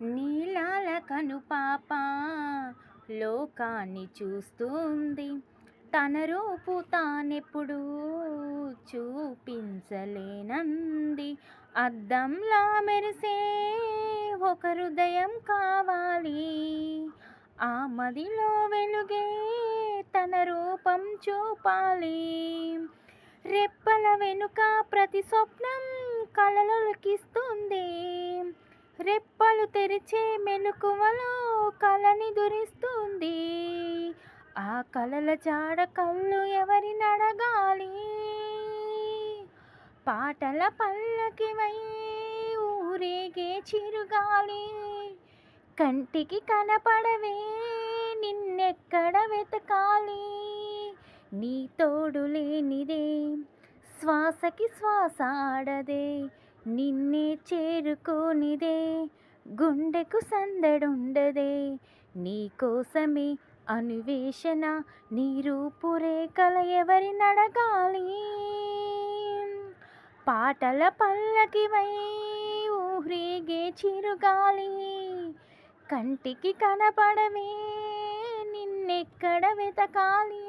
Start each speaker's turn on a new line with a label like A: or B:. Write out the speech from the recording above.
A: నీలాల కనుపాప లోకాన్ని చూస్తుంది. తన రూపు తానెప్పుడూ చూపించలేనంది. అద్దంలా మెరిసే ఒక హృదయం కావాలి. ఆ మదిలో వెలుగే తన రూపం చూపాలి. రెప్పల వెనుక ప్రతి స్వప్నం కలలొలికిస్తుంది. రెప్పలు తెరిచే మెలకువలో కలని దురిస్తుంది. ఆ కలల జాడ కళ్ళు ఎవరినడగాలి. పాటల పల్లకివై ఊరేగే చిరుగాలి. కంటికి కనపడవే నిన్నెక్కడ వెతకాలి. నీ తోడు లేనిదే శ్వాసకి శ్వాస ఆడదే. నిన్నే చేరుకోనిదే గుండెకు సందడుండదే. నీ కోసమే అన్వేషణ, నీ రూపురేఖల ఎవరినడగాలి. పాటల పల్లకివై ఊరేగే చిరుగాలి. కంటికి కనపడవే నిన్నెక్కడ వెతకాలి.